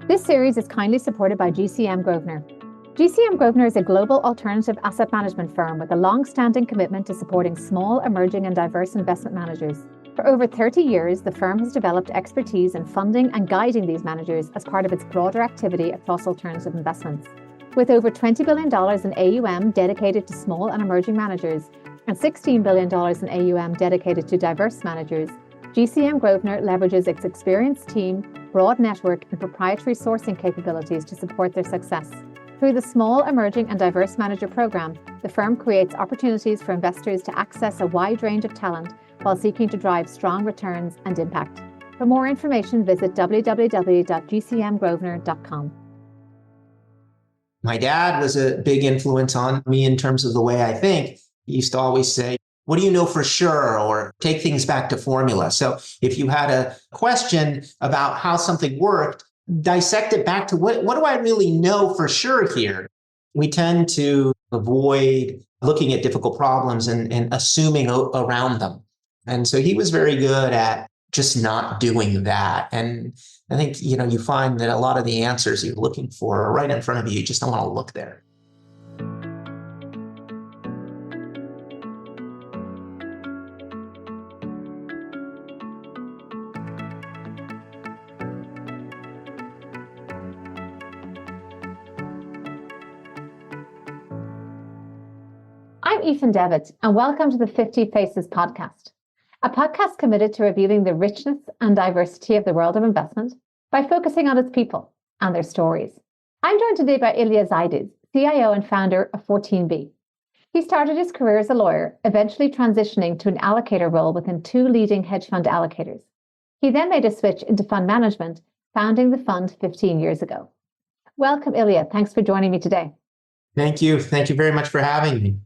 This series is kindly supported by GCM Grosvenor. GCM Grosvenor is a global alternative asset management firm with a long-standing commitment to supporting small, emerging and diverse investment managers. For over 30 years, the firm has developed expertise in funding and guiding these managers as part of its broader activity across alternative investments. With over $20 billion in AUM dedicated to small and emerging managers and $16 billion in AUM dedicated to diverse managers, GCM Grosvenor leverages its experienced team, broad network and proprietary sourcing capabilities to support their success. Through the Small, Emerging and Diverse Manager Programme, the firm creates opportunities for investors to access a wide range of talent while seeking to drive strong returns and impact. For more information, visit www.gcmgrosvenor.com. My dad was a big influence on me in terms of the way I think. He used to always say, "What do you know for sure?" or take things back to formula. So if you had a question about how something worked, dissect it back to what do I really know for sure here? We tend to avoid looking at difficult problems and assuming around them. And so he was very good at just not doing that. And I think, you find that a lot of the answers you're looking for are right in front of you. You just don't want to look there. I'm Aoife Devitt, and welcome to the 50 Faces podcast, a podcast committed to revealing the richness and diversity of the world of investment by focusing on its people and their stories. I'm joined today by Ilya Zaides, CIO and Founder of 14B. He started his career as a lawyer, eventually transitioning to an allocator role within two leading hedge fund allocators. He then made a switch into fund management, founding the fund 15 years ago. Welcome, Ilya. Thanks for joining me today. Thank you. Thank you very much for having me.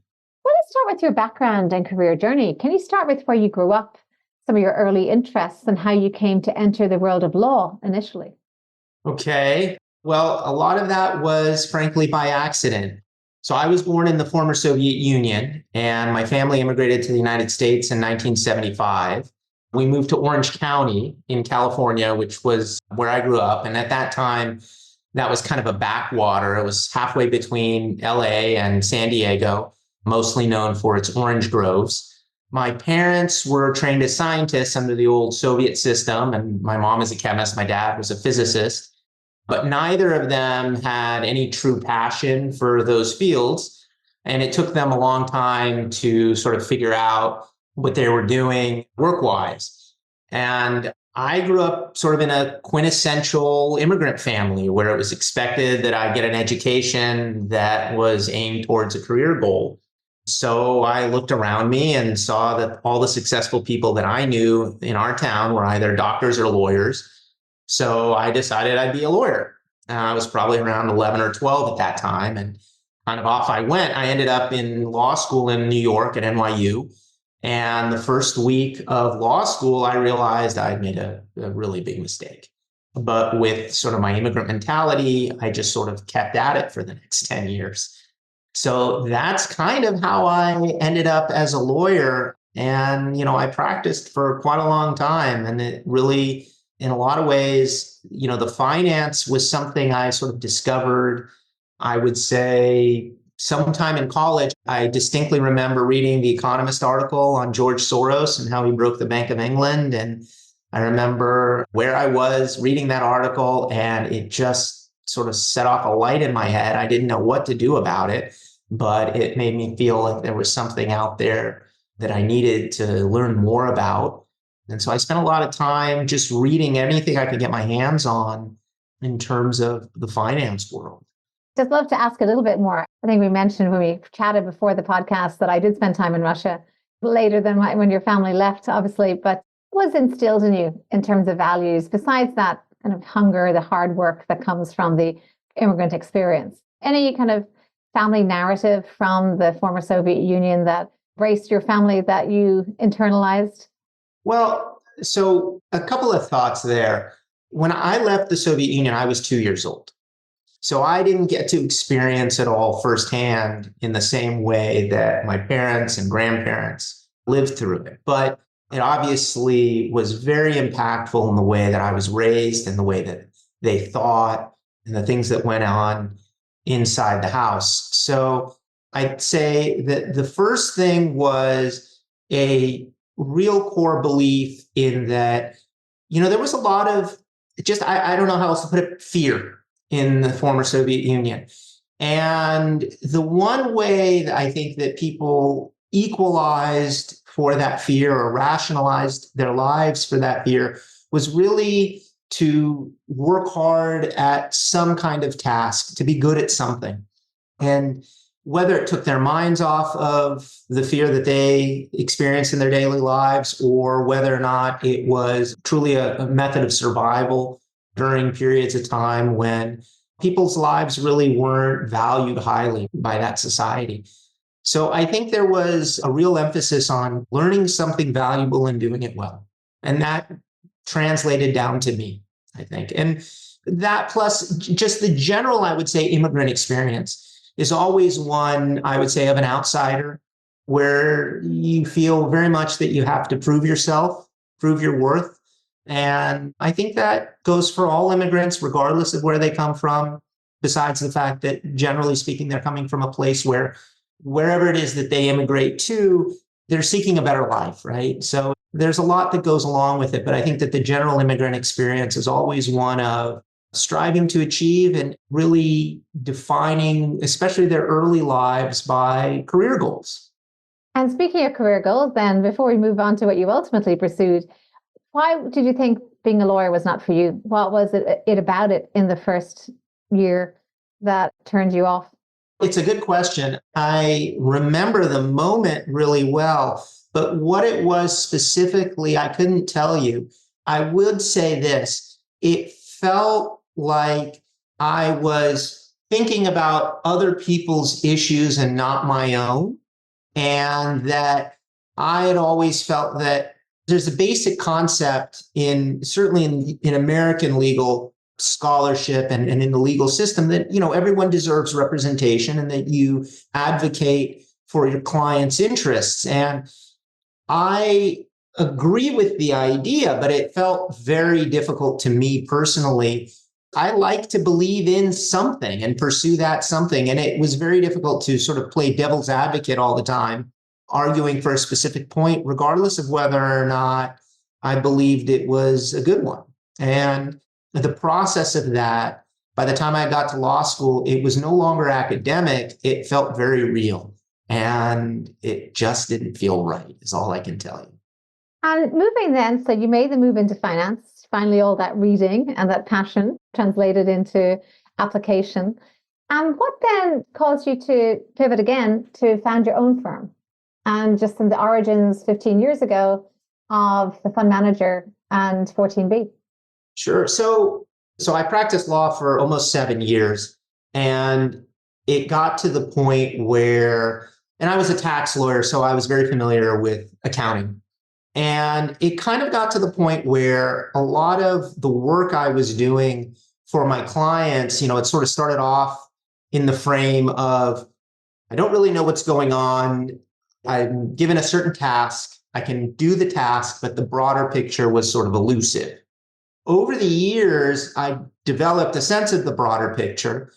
Let's start with your background and career journey. Can you start with where you grew up, some of your early interests, and how you came to enter the world of law initially? Okay. Well, a lot of that was frankly by accident. So I was born in the former Soviet Union, and my family immigrated to the United States in 1975. We moved to Orange County in California, which was where I grew up. And at that time, that was kind of a backwater. It was halfway between LA and San Diego, mostly known for its orange groves. My parents were trained as scientists under the old Soviet system, and my mom is a chemist, my dad was a physicist, but neither of them had any true passion for those fields. And it took them a long time to sort of figure out what they were doing work-wise. And I grew up sort of in a quintessential immigrant family where it was expected that I get an education that was aimed towards a career goal. So I looked around me and saw that all the successful people that I knew in our town were either doctors or lawyers. So I decided I'd be a lawyer. I was probably around 11 or 12 at that time, and kind of off I went. I ended up in law school in New York at NYU. And the first week of law school, I realized I'd made a really big mistake. But with sort of my immigrant mentality, I just sort of kept at it for the next 10 years. So that's kind of how I ended up as a lawyer. And, I practiced for quite a long time. And it really, in a lot of ways, the finance was something I sort of discovered, I would say, sometime in college. I distinctly remember reading the Economist article on George Soros and how he broke the Bank of England. And I remember where I was reading that article, and it just sort of set off a light in my head. I didn't know what to do about it, but it made me feel like there was something out there that I needed to learn more about. And so I spent a lot of time just reading anything I could get my hands on in terms of the finance world. Just love to ask a little bit more. I think we mentioned when we chatted before the podcast that I did spend time in Russia later than when your family left, obviously, but what was instilled in you in terms of values, besides that kind of hunger, the hard work that comes from the immigrant experience? Any kind of family narrative from the former Soviet Union that braced your family that you internalized? Well, so a couple of thoughts there. When I left the Soviet Union, I was 2 years old. So I didn't get to experience it all firsthand in the same way that my parents and grandparents lived through it. But it obviously was very impactful in the way that I was raised and the way that they thought, and the things that went on inside the house. So I'd say that the first thing was a real core belief in that, there was a lot of just, I don't know how else to put it, fear in the former Soviet Union. And the one way that I think that people equalized for that fear or rationalized their lives for that fear was really to work hard at some kind of task, to be good at something. And whether it took their minds off of the fear that they experienced in their daily lives, or whether or not it was truly a method of survival during periods of time when people's lives really weren't valued highly by that society. So I think there was a real emphasis on learning something valuable and doing it well. And that translated down to me, I think. And that plus just the general, I would say, immigrant experience is always one, I would say, of an outsider, where you feel very much that you have to prove yourself, prove your worth. And I think that goes for all immigrants, regardless of where they come from, besides the fact that, generally speaking, they're coming from a place where wherever it is that they immigrate to, they're seeking a better life, right? So there's a lot that goes along with it. But I think that the general immigrant experience is always one of striving to achieve and really defining, especially their early lives, by career goals. And speaking of career goals, then, before we move on to what you ultimately pursued, why did you think being a lawyer was not for you? What was it about it in the first year that turned you off? It's a good question. I remember the moment really well, but what it was specifically, I couldn't tell you. I would say this: it felt like I was thinking about other people's issues and not my own. And that I had always felt that there's a basic concept certainly in American legal scholarship and in the legal system that, everyone deserves representation and that you advocate for your client's interests. And I agree with the idea, but it felt very difficult to me personally. I like to believe in something and pursue that something. And it was very difficult to sort of play devil's advocate all the time, arguing for a specific point, regardless of whether or not I believed it was a good one. And the process of that, by the time I got to law school, it was no longer academic. It felt very real. And it just didn't feel right, is all I can tell you. And moving then, so you made the move into finance, finally all that reading and that passion translated into application. And what then caused you to pivot again to found your own firm? And just in the origins 15 years ago of the fund manager and 14B. Sure. So I practiced law for almost 7 years, and it got to the point where, and I was a tax lawyer, so I was very familiar with accounting. And it kind of got to the point where a lot of the work I was doing for my clients, it sort of started off in the frame of, I don't really know what's going on. I'm given a certain task. I can do the task, but the broader picture was sort of elusive. Over the years, I developed a sense of the broader picture.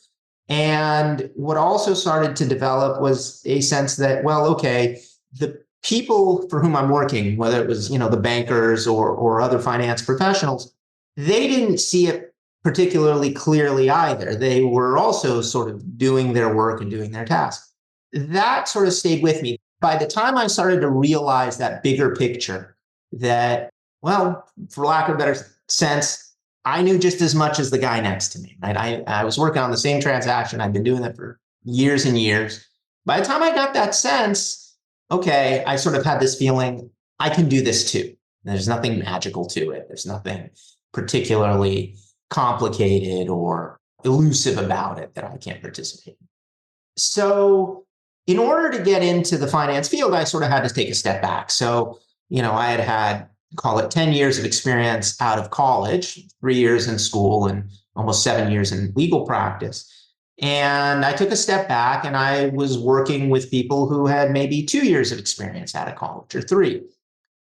And what also started to develop was a sense that, well, okay, the people for whom I'm working, whether it was, the bankers or other finance professionals, they didn't see it particularly clearly either. They were also sort of doing their work and doing their task. That sort of stayed with me. By the time I started to realize that bigger picture, that, well, for lack of a better sense, I knew just as much as the guy next to me, right? I was working on the same transaction. I've been doing that for years and years. By the time I got that sense, okay, I sort of had this feeling, I can do this too. There's nothing magical to it. There's nothing particularly complicated or elusive about it that I can't participate in. So in order to get into the finance field, I sort of had to take a step back. So, I had call it 10 years of experience out of college, 3 years in school and almost 7 years in legal practice. And I took a step back and I was working with people who had maybe 2 years of experience out of college or 3.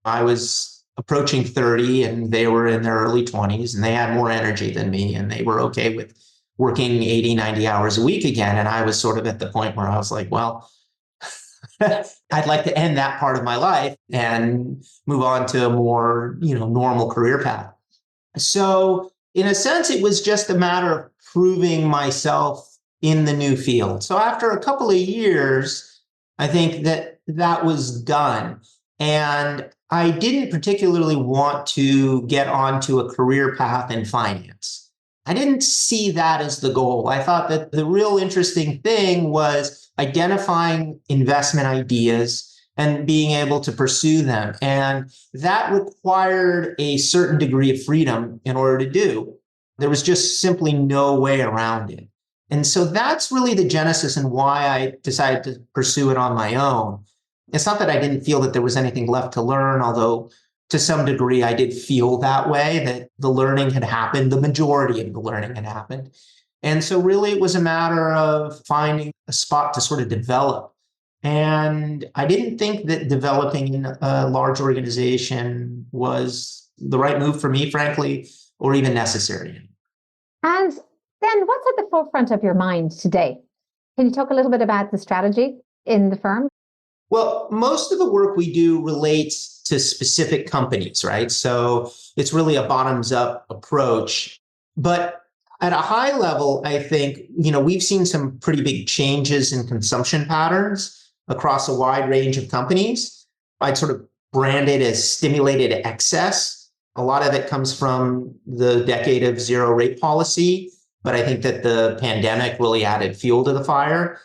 I was approaching 30 and they were in their early 20s and they had more energy than me and they were okay with working 80, 90 hours a week again. And I was sort of at the point where I was like, well, I'd like to end that part of my life and move on to a more, normal career path. So in a sense, it was just a matter of proving myself in the new field. So after a couple of years, I think that was done. And I didn't particularly want to get onto a career path in finance. I didn't see that as the goal. I thought that the real interesting thing was identifying investment ideas and being able to pursue them. And that required a certain degree of freedom in order to do. There was just simply no way around it. And so that's really the genesis and why I decided to pursue it on my own. It's not that I didn't feel that there was anything left to learn, although to some degree I did feel that way, that the learning had happened, the majority of the learning had happened. And so really it was a matter of finding a spot to sort of develop. And I didn't think that developing in a large organization was the right move for me, frankly, or even necessary. And then what's at the forefront of your mind today? Can you talk a little bit about the strategy in the firm? Well, most of the work we do relates to specific companies, right? So it's really a bottoms up approach. But at a high level, I think, we've seen some pretty big changes in consumption patterns across a wide range of companies. I'd sort of brand it as stimulated excess. A lot of it comes from the decade of zero rate policy, but I think that the pandemic really added fuel to the fire.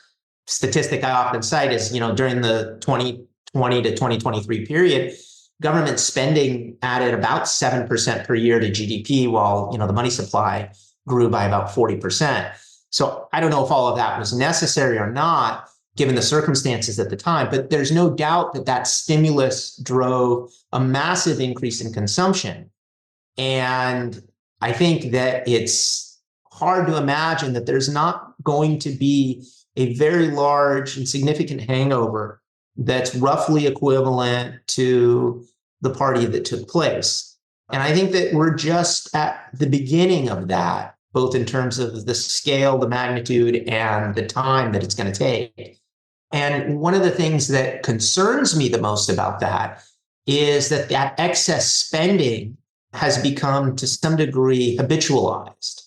Statistic I often cite is, during the 2020 to 2023 period, government spending added about 7% per year to GDP, while, the money supply grew by about 40%. So I don't know if all of that was necessary or not, given the circumstances at the time, but there's no doubt that that stimulus drove a massive increase in consumption. And I think that it's hard to imagine that there's not going to be a very large and significant hangover that's roughly equivalent to the party that took place. And I think that we're just at the beginning of that, both in terms of the scale, the magnitude, and the time that it's going to take. And one of the things that concerns me the most about that is that excess spending has become to some degree habitualized.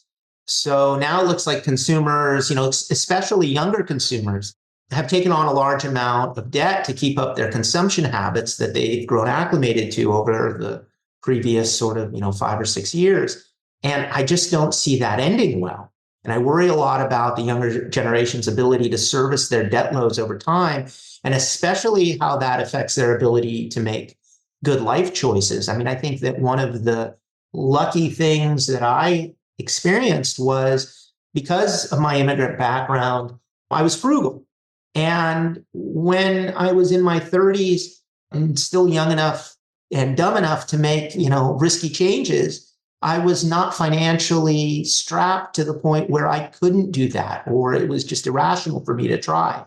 So now it looks like consumers, especially younger consumers, have taken on a large amount of debt to keep up their consumption habits that they've grown acclimated to over the previous sort of, 5 or 6 years. And I just don't see that ending well. And I worry a lot about the younger generation's ability to service their debt loads over time, and especially how that affects their ability to make good life choices. I mean, I think that one of the lucky things that I experienced was, because of my immigrant background, I was frugal. And when I was in my 30s and still young enough and dumb enough to make, risky changes, I was not financially strapped to the point where I couldn't do that, or it was just irrational for me to try.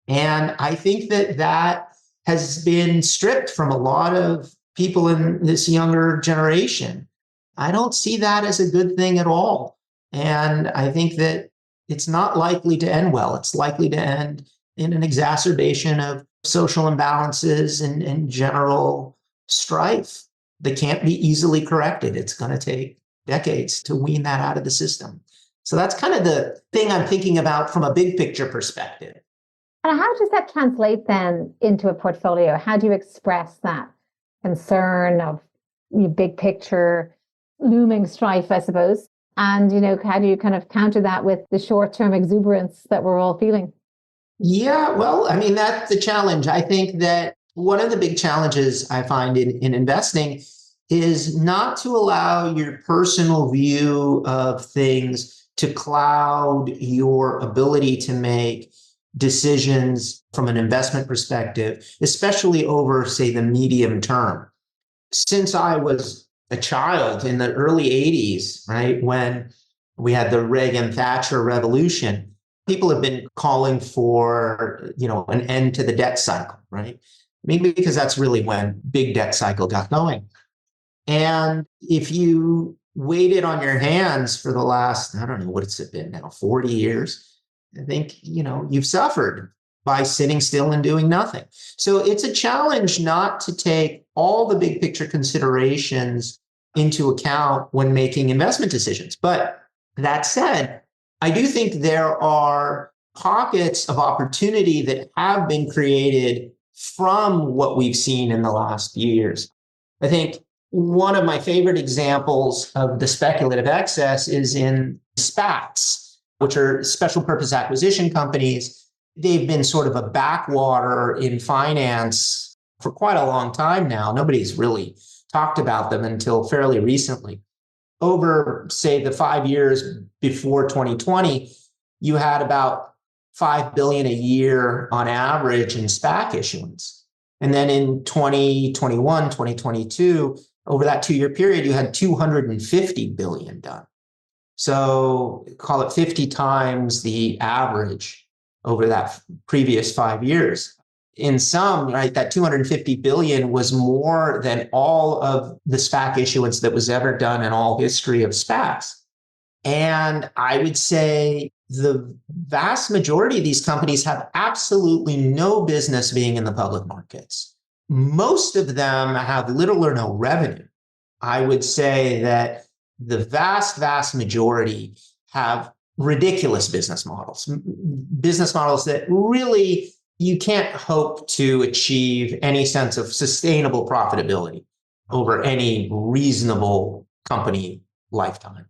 And I think that has been stripped from a lot of people in this younger generation. I don't see that as a good thing at all. And I think that it's not likely to end well. It's likely to end in an exacerbation of social imbalances and general strife that can't be easily corrected. It's going to take decades to wean that out of the system. So that's kind of the thing I'm thinking about from a big picture perspective. And how does that translate then into a portfolio? How do you express that concern of big picture, looming strife, I suppose? And, how do you kind of counter that with the short-term exuberance that we're all feeling? Yeah, well, I mean, that's the challenge. I think that one of the big challenges I find in investing is not to allow your personal view of things to cloud your ability to make decisions from an investment perspective, especially over, say, the medium term. Since I was a child in the early 80s, right, when we had the Reagan-Thatcher revolution, people have been calling for, an end to the debt cycle, right? Maybe because that's really when big debt cycle got going. And if you waited on your hands for the last, I don't know, what's it been now, 40 years, I think, you've suffered by sitting still and doing nothing. So it's a challenge not to take all the big picture considerations into account when making investment decisions. But that said, I do think there are pockets of opportunity that have been created from what we've seen in the last few years. I think one of my favorite examples of the speculative excess is in SPACs, which are special purpose acquisition companies. They've been sort of a backwater in finance for quite a long time now. Nobody's really talked about them until fairly recently. Over, say, the 5 years before 2020, you had about $5 billion a year on average in SPAC issuance. And then in 2021, 2022, over that 2-year period, you had $250 billion done. So call it 50 times the average over that previous 5 years. In sum, right, that 250 billion was more than all of the SPAC issuance that was ever done in all history of SPACs. And I would say the vast majority of these companies have absolutely no business being in the public markets. Most of them have little or no revenue. I would say that the vast, vast majority have ridiculous business models that really you can't hope to achieve any sense of sustainable profitability over any reasonable company lifetime.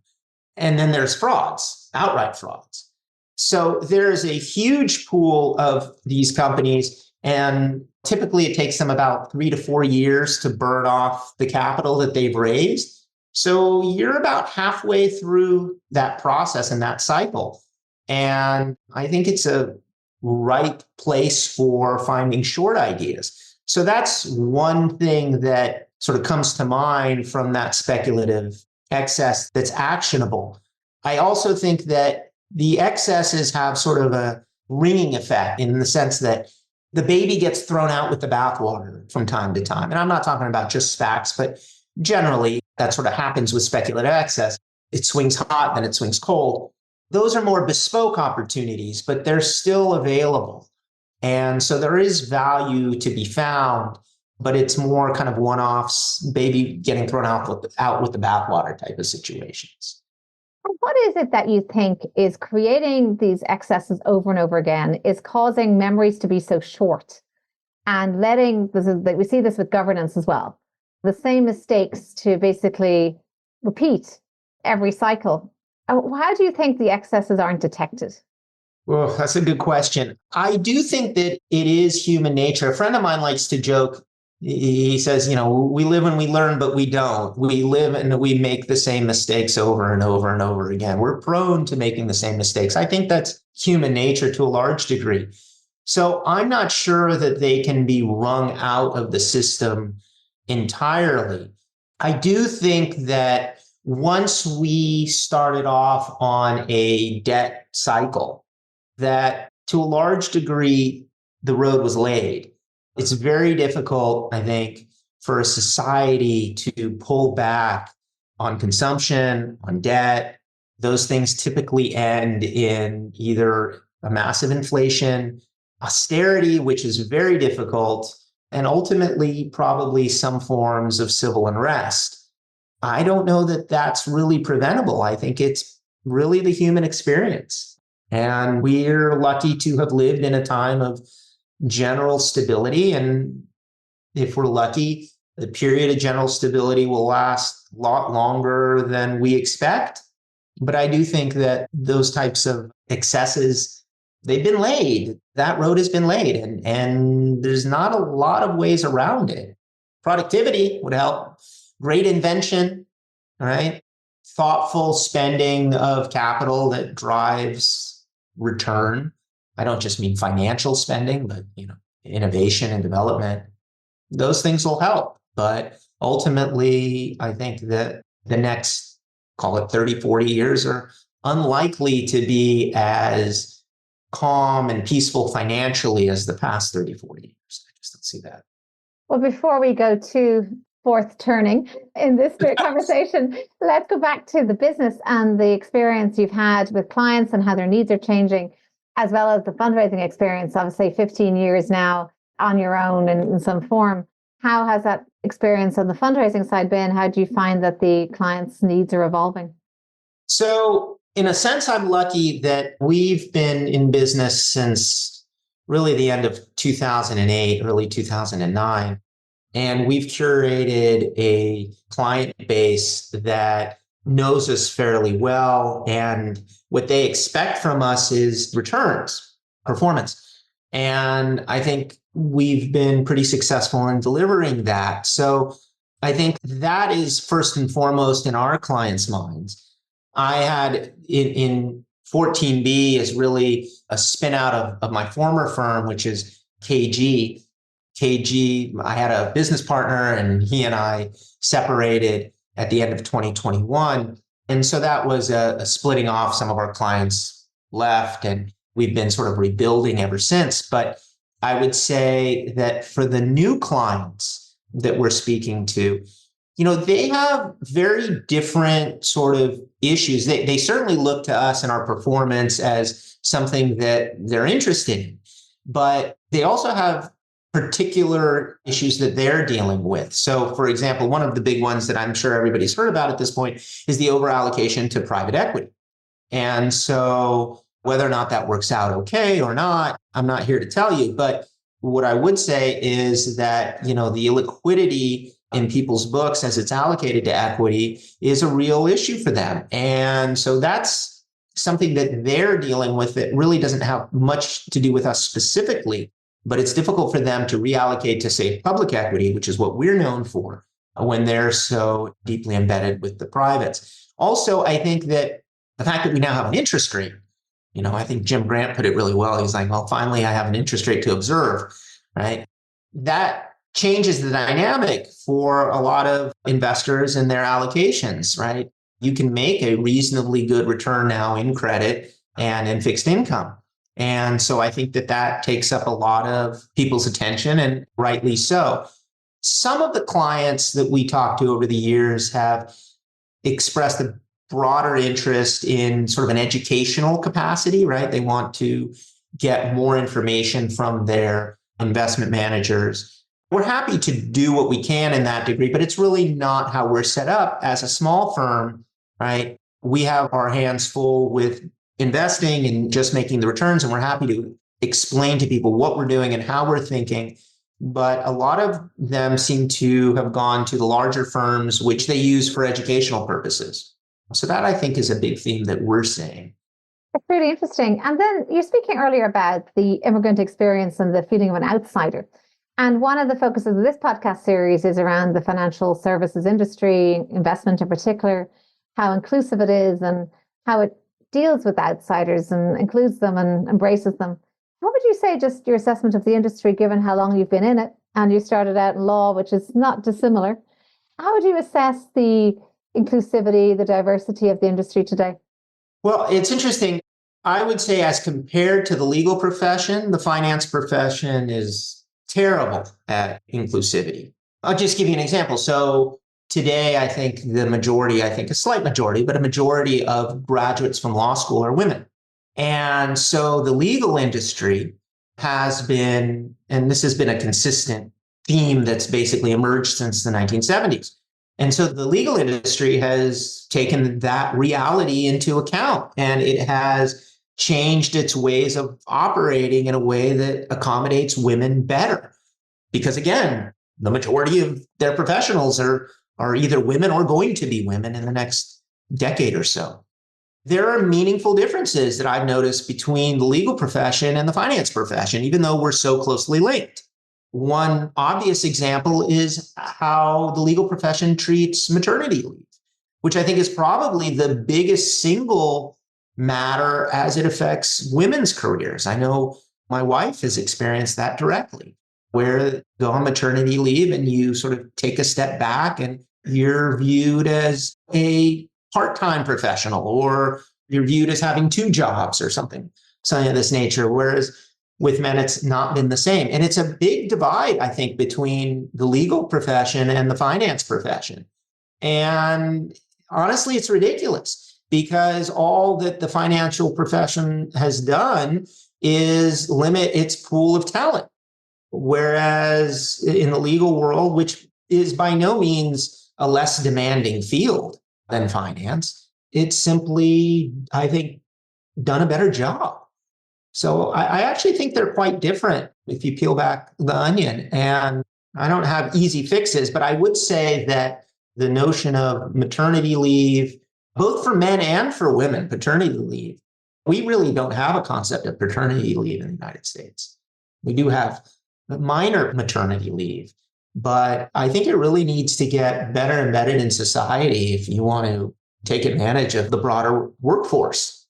And then there's frauds, outright frauds. So there's a huge pool of these companies, and typically it takes them about 3 to 4 years to burn off the capital that they've raised. So you're about halfway through that process and that cycle. And I think it's a right place for finding short ideas. So that's one thing that sort of comes to mind from that speculative excess that's actionable. I also think that the excesses have sort of a ringing effect in the sense that the baby gets thrown out with the bathwater from time to time. And I'm not talking about just SPACs, but generally that sort of happens with speculative excess. It swings hot, then it swings cold. Those are more bespoke opportunities, but they're still available. And so there is value to be found, but it's more kind of one-offs, baby getting thrown out with the bathwater type of situations. What is it that you think is creating these excesses over and over again, is causing memories to be so short and we see this with governance as well, the same mistakes to basically repeat every cycle? How do you think the excesses aren't detected? Well, that's a good question. I do think that it is human nature. A friend of mine likes to joke. He says, we live and we learn, but we don't. We live and we make the same mistakes over and over and over again. We're prone to making the same mistakes. I think that's human nature to a large degree. So I'm not sure that they can be wrung out of the system entirely. I do think that once we started off on a debt cycle, that to a large degree, the road was laid. It's very difficult, I think, for a society to pull back on consumption, on debt. Those things typically end in either a massive inflation, austerity, which is very difficult, and ultimately probably some forms of civil unrest. I don't know that that's really preventable. I think it's really the human experience. And we're lucky to have lived in a time of general stability. And if we're lucky, the period of general stability will last a lot longer than we expect. But I do think that those types of excesses, they've been laid. That road has been laid. And there's not a lot of ways around it. Productivity would help. Great invention, right? Thoughtful spending of capital that drives return. I don't just mean financial spending, but innovation and development. Those things will help. But ultimately, I think that the next, call it 30, 40 years are unlikely to be as calm and peaceful financially as the past 30, 40 years. I just don't see that. Well, before we go too fourth turning in this conversation. Let's go back to the business and the experience you've had with clients and how their needs are changing, as well as the fundraising experience, obviously 15 years now on your own in some form. How has that experience on the fundraising side been? How do you find that the clients' needs are evolving? So, in a sense, I'm lucky that we've been in business since really the end of 2008, early 2009. And we've curated a client base that knows us fairly well. And what they expect from us is returns, performance. And I think we've been pretty successful in delivering that. So I think that is first and foremost in our clients' minds. I had in 14B is really a spin out of my former firm, which is KG. I had a business partner and he and I separated at the end of 2021. And so that was a splitting off. Some of our clients left and we've been sort of rebuilding ever since. But I would say that for the new clients that we're speaking to, they have very different sort of issues. They certainly look to us and our performance as something that they're interested in, but they also have particular issues that they're dealing with. So, for example, one of the big ones that I'm sure everybody's heard about at this point is the overallocation to private equity. And so whether or not that works out okay or not, I'm not here to tell you. But what I would say is that, the illiquidity in people's books as it's allocated to equity is a real issue for them. And so that's something that they're dealing with that really doesn't have much to do with us specifically, but it's difficult for them to reallocate to, say, public equity, which is what we're known for, when they're so deeply embedded with the privates. Also, I think that the fact that we now have an interest rate, I think Jim Grant put it really well. He's like, well, finally, I have an interest rate to observe, right? That changes the dynamic for a lot of investors and their allocations, right? You can make a reasonably good return now in credit and in fixed income. And so I think that takes up a lot of people's attention, and rightly so. Some of the clients that we talked to over the years have expressed a broader interest in sort of an educational capacity, right? They want to get more information from their investment managers. We're happy to do what we can in that degree, but it's really not how we're set up as a small firm, right? We have our hands full with investing and just making the returns, and we're happy to explain to people what we're doing and how we're thinking. But a lot of them seem to have gone to the larger firms, which they use for educational purposes. So that, I think, is a big theme that we're seeing. It's really interesting. And then you're speaking earlier about the immigrant experience and the feeling of an outsider. And one of the focuses of this podcast series is around the financial services industry, investment in particular, how inclusive it is and how it deals with outsiders and includes them and embraces them. What would you say, just your assessment of the industry, given how long you've been in it and you started out in law, which is not dissimilar? How would you assess the inclusivity, the diversity of the industry today? Well, it's interesting. I would say as compared to the legal profession, the finance profession is terrible at inclusivity. I'll just give you an example. So today, I think a slight majority, but a majority of graduates from law school are women. And so the legal industry has been, and this has been a consistent theme that's basically emerged since the 1970s. And so the legal industry has taken that reality into account, and it has changed its ways of operating in a way that accommodates women better. Because again, the majority of their professionals are either women or going to be women in the next decade or so. There are meaningful differences that I've noticed between the legal profession and the finance profession, even though we're so closely linked. One obvious example is how the legal profession treats maternity leave, which I think is probably the biggest single matter as it affects women's careers. I know my wife has experienced that directly, where you go on maternity leave and you sort of take a step back and you're viewed as a part-time professional, or you're viewed as having two jobs or something of this nature. Whereas With men, it's not been the same. And it's a big divide, I think, between the legal profession and the finance profession. And honestly, it's ridiculous because all that the financial profession has done is limit its pool of talent. Whereas in the legal world, which is by no means a less demanding field than finance, it's simply, I think, done a better job. So I actually think they're quite different if you peel back the onion. And I don't have easy fixes, but I would say that the notion of maternity leave, both for men and for women, paternity leave, we really don't have a concept of paternity leave in the United States. We do have minor maternity leave, but I think it really needs to get better embedded in society if you want to take advantage of the broader workforce.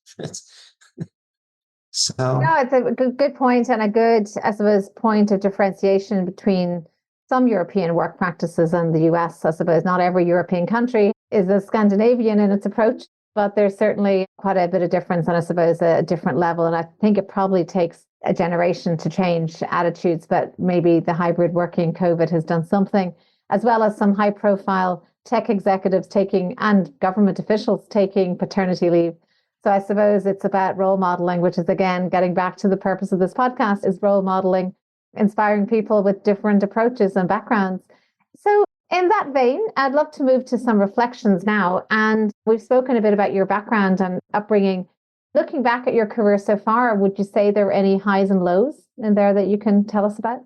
So no, it's a good point and a good, I suppose, point of differentiation between some European work practices and the US. I suppose not every European country is as Scandinavian in its approach, but there's certainly quite a bit of difference and I suppose a different level. And I think it probably takes a generation to change attitudes, but maybe the hybrid working COVID has done something, as well as some high profile tech executives taking and government officials taking paternity leave. So I suppose it's about role modeling, which is, again, getting back to the purpose of this podcast, is role modeling, inspiring people with different approaches and backgrounds. So in that vein, I'd love to move to some reflections now. And we've spoken a bit about your background and upbringing. Looking back at your career so far, would you say there were any highs and lows in there that you can tell us about?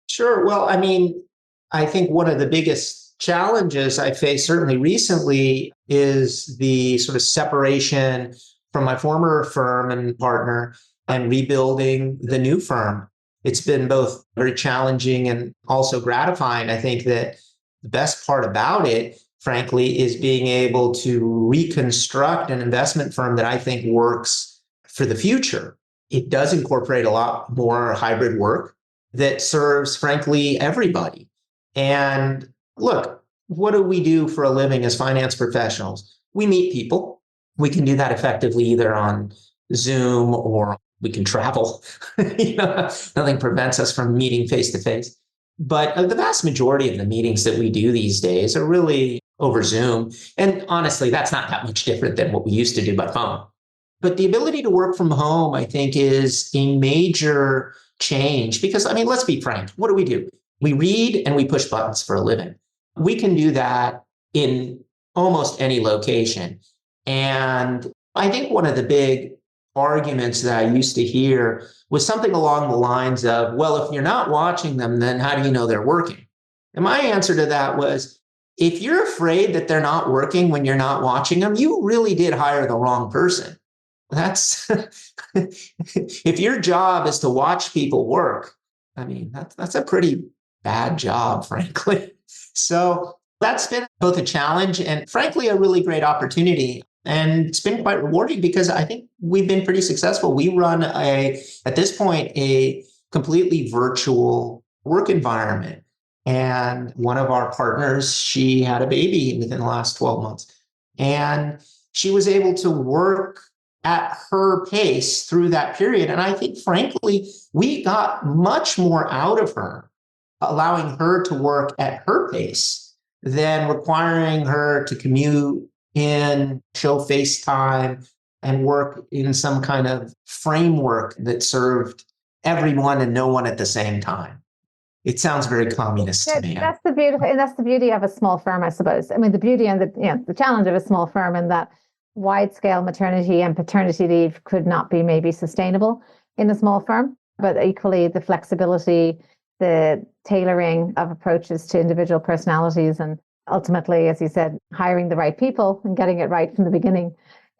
Sure. Well, I mean, I think one of the biggest challenges I faced certainly recently is the sort of separation from my former firm and partner and rebuilding the new firm. It's been both very challenging and also gratifying. I think that the best part about it, frankly, is being able to reconstruct an investment firm that I think works for the future. It does incorporate a lot more hybrid work that serves, frankly, everybody. And look, what do we do for a living as finance professionals? We meet people. We can do that effectively either on Zoom or we can travel. Nothing prevents us from meeting face to face. But the vast majority of the meetings that we do these days are really over Zoom. And honestly, that's not that much different than what we used to do by phone. But the ability to work from home, I think, is a major change because, I mean, let's be frank. What do? We read and we push buttons for a living. We can do that in almost any location. And I think one of the big arguments that I used to hear was something along the lines of, well, if you're not watching them, then how do you know they're working? And my answer to that was, if you're afraid that they're not working when you're not watching them, you really did hire the wrong person. That's if your job is to watch people work, I mean, that's a pretty bad job, frankly. So that's been both a challenge and frankly, a really great opportunity. And it's been quite rewarding because I think we've been pretty successful. We run at this point, a completely virtual work environment. And one of our partners, she had a baby within the last 12 months. And she was able to work at her pace through that period. And I think, frankly, we got much more out of her, allowing her to work at her pace than requiring her to commute in, show FaceTime, and work in some kind of framework that served everyone and no one at the same time. It sounds very communist to me. That's the beauty of a small firm, I suppose. I mean, the beauty and the challenge of a small firm in that wide-scale maternity and paternity leave could not be maybe sustainable in a small firm, but equally the flexibility, the tailoring of approaches to individual personalities, and ultimately, as you said, hiring the right people and getting it right from the beginning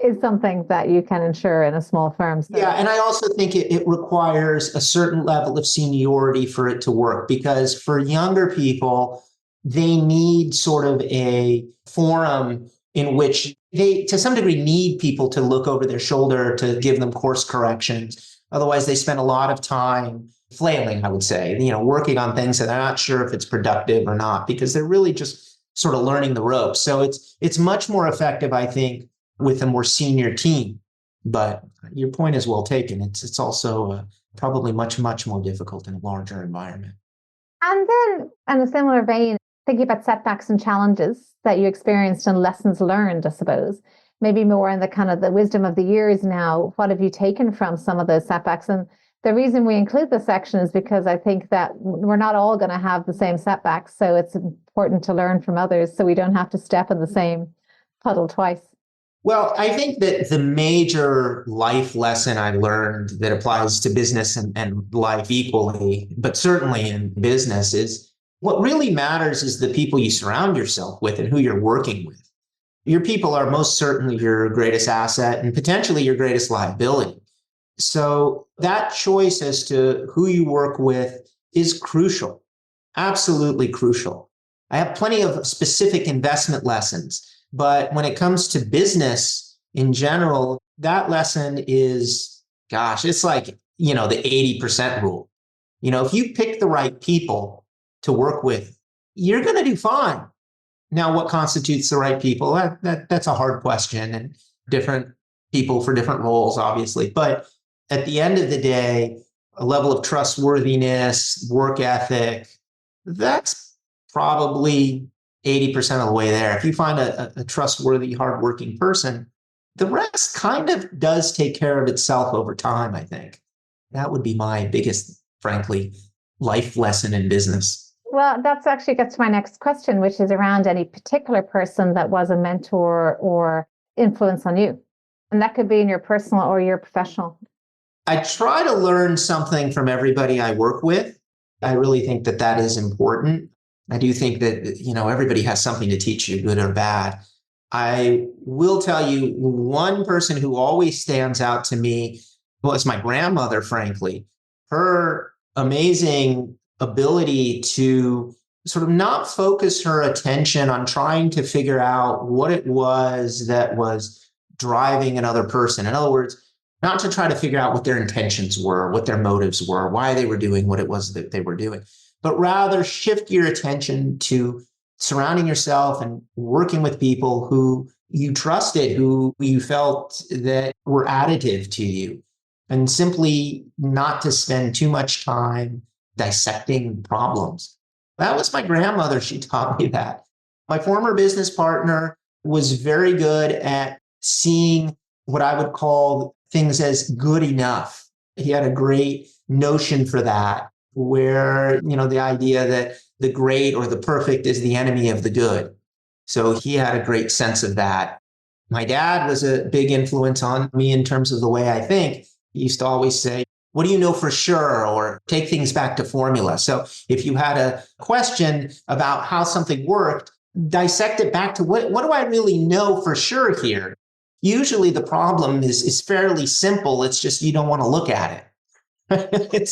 is something that you can ensure in a small firm. So. Yeah, and I also think it requires a certain level of seniority for it to work, because for younger people, they need sort of a forum in which they, to some degree, need people to look over their shoulder to give them course corrections. Otherwise, they spend a lot of time flailing, I would say, working on things that they're not sure if it's productive or not, because they're really just sort of learning the ropes. So it's much more effective, I think, with a more senior team. But your point is well taken. It's also probably much, much more difficult in a larger environment. And then, in a similar vein, thinking about setbacks and challenges that you experienced and lessons learned, I suppose, maybe more in the kind of the wisdom of the years now, what have you taken from some of those setbacks? And the reason we include this section is because I think that we're not all going to have the same setbacks. So it's important to learn from others so we don't have to step in the same puddle twice. Well, I think that the major life lesson I learned that applies to business and life equally, but certainly in business, is what really matters is the people you surround yourself with and who you're working with. Your people are most certainly your greatest asset and potentially your greatest liability. So that choice as to who you work with is crucial, absolutely crucial. I have plenty of specific investment lessons, but when it comes to business in general, that lesson is, gosh, it's like, the 80% rule. If you pick the right people to work with, you're going to do fine. Now, what constitutes the right people? That's a hard question, and different people for different roles, obviously. But at the end of the day, a level of trustworthiness, work ethic, that's probably 80% of the way there. If you find a trustworthy, hardworking person, the rest kind of does take care of itself over time, I think. That would be my biggest, frankly, life lesson in business. Well, that's actually gets to my next question, which is around any particular person that was a mentor or influence on you. And that could be in your personal or your professional. I try to learn something from everybody I work with. I really think that that is important. I do think that, everybody has something to teach you, good or bad. I will tell you one person who always stands out to me was my grandmother, frankly. Her amazing ability to sort of not focus her attention on trying to figure out what it was that was driving another person. In other words, not to try to figure out what their intentions were, what their motives were, why they were doing what it was that they were doing, but rather shift your attention to surrounding yourself and working with people who you trusted, who you felt that were additive to you, and simply not to spend too much time dissecting problems. That was my grandmother. She taught me that. My former business partner was very good at seeing what I would call things as good enough. He had a great notion for that, where, the idea that the great or the perfect is the enemy of the good. So he had a great sense of that. My dad was a big influence on me in terms of the way I think. He used to always say, what do you know for sure? Or take things back to formula. So if you had a question about how something worked, dissect it back to what do I really know for sure here? Usually the problem is fairly simple. It's just you don't want to look at it.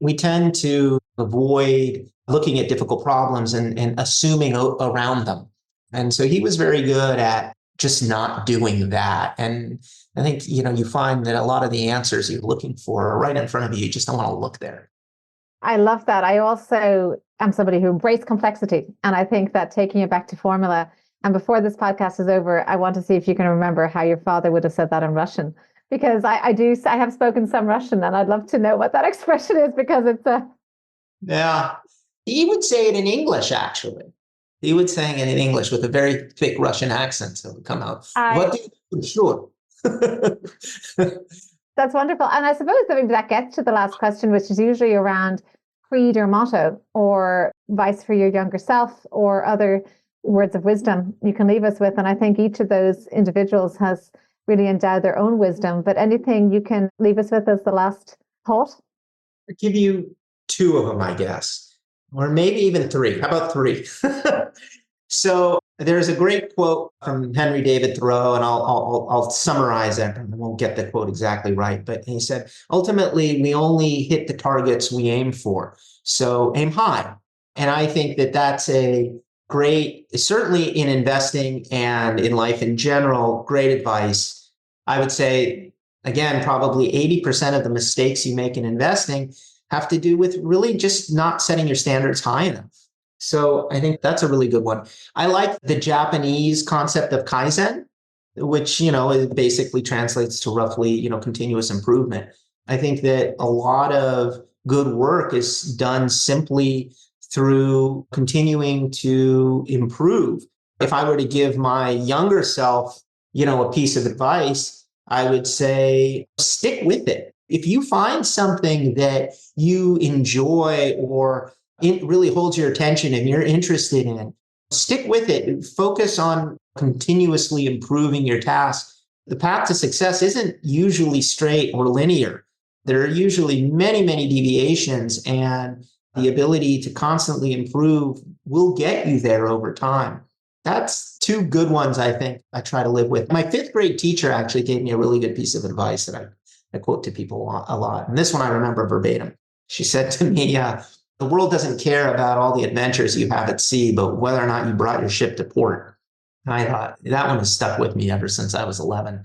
We tend to avoid looking at difficult problems and assuming around them. And so he was very good at just not doing that. And I think, you find that a lot of the answers you're looking for are right in front of you. You just don't want to look there. I love that. I also am somebody who embraces complexity. And I think that taking it back to formula, and before this podcast is over, I want to see if you can remember how your father would have said that in Russian, because I have spoken some Russian and I'd love to know what that expression is, because it's a... Yeah, he would say it in English, actually. He would say it in English with a very thick Russian accent. So it would come out, what do you know for sure? That's wonderful. And I suppose that maybe that gets to the last question, which is usually around creed or motto or advice for your younger self or other words of wisdom you can leave us with. And I think each of those individuals has really endowed their own wisdom. But anything you can leave us with as the last thought? I'll give you two of them, I guess, or maybe even three. How about three? So there's a great quote from Henry David Thoreau, and I'll summarize it. I won't get the quote exactly right, but he said, ultimately, we only hit the targets we aim for. So aim high. And I think that that's a great, certainly in investing and in life in general, great advice. I would say, again, probably 80% of the mistakes you make in investing have to do with really just not setting your standards high enough. So I think that's a really good one. I like the Japanese concept of Kaizen. which, it basically translates to roughly, continuous improvement. I think that a lot of good work is done simply through continuing to improve. If I were to give my younger self, a piece of advice, I would say, stick with it. If you find something that you enjoy or it really holds your attention and you're interested in, stick with it. Focus on continuously improving your task. The path to success isn't usually straight or linear. There are usually many, many deviations, and the ability to constantly improve will get you there over time. That's two good ones, I think, I try to live with. My fifth grade teacher actually gave me a really good piece of advice that I quote to people a lot. And this one I remember verbatim. She said to me, the world doesn't care about all the adventures you have at sea, but whether or not you brought your ship to port. And I thought that one has stuck with me ever since I was 11.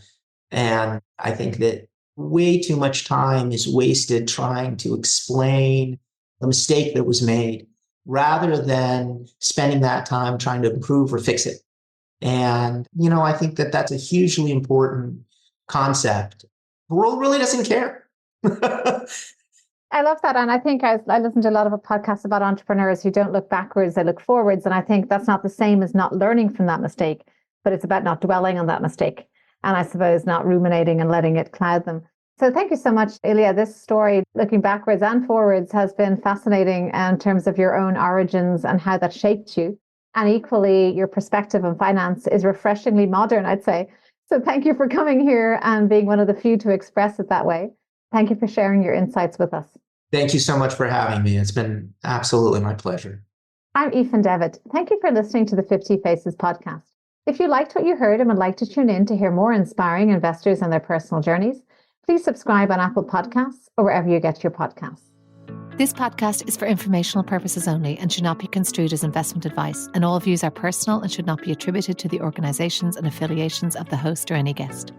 And I think that way too much time is wasted trying to explain the mistake that was made rather than spending that time trying to improve or fix it. And, I think that that's a hugely important concept. The world really doesn't care. I love that. And I think I listen to a lot of podcasts about entrepreneurs who don't look backwards, they look forwards. And I think that's not the same as not learning from that mistake, but it's about not dwelling on that mistake. And I suppose not ruminating and letting it cloud them. So thank you so much, Ilya. This story, looking backwards and forwards, has been fascinating in terms of your own origins and how that shaped you. And equally, your perspective on finance is refreshingly modern, I'd say. So thank you for coming here and being one of the few to express it that way. Thank you for sharing your insights with us. Thank you so much for having me. It's been absolutely my pleasure. I'm Aoife Devitt. Thank you for listening to the 50 Faces podcast. If you liked what you heard and would like to tune in to hear more inspiring investors and their personal journeys, please subscribe on Apple Podcasts or wherever you get your podcasts. This podcast is for informational purposes only and should not be construed as investment advice, and all views are personal and should not be attributed to the organisations and affiliations of the host or any guest.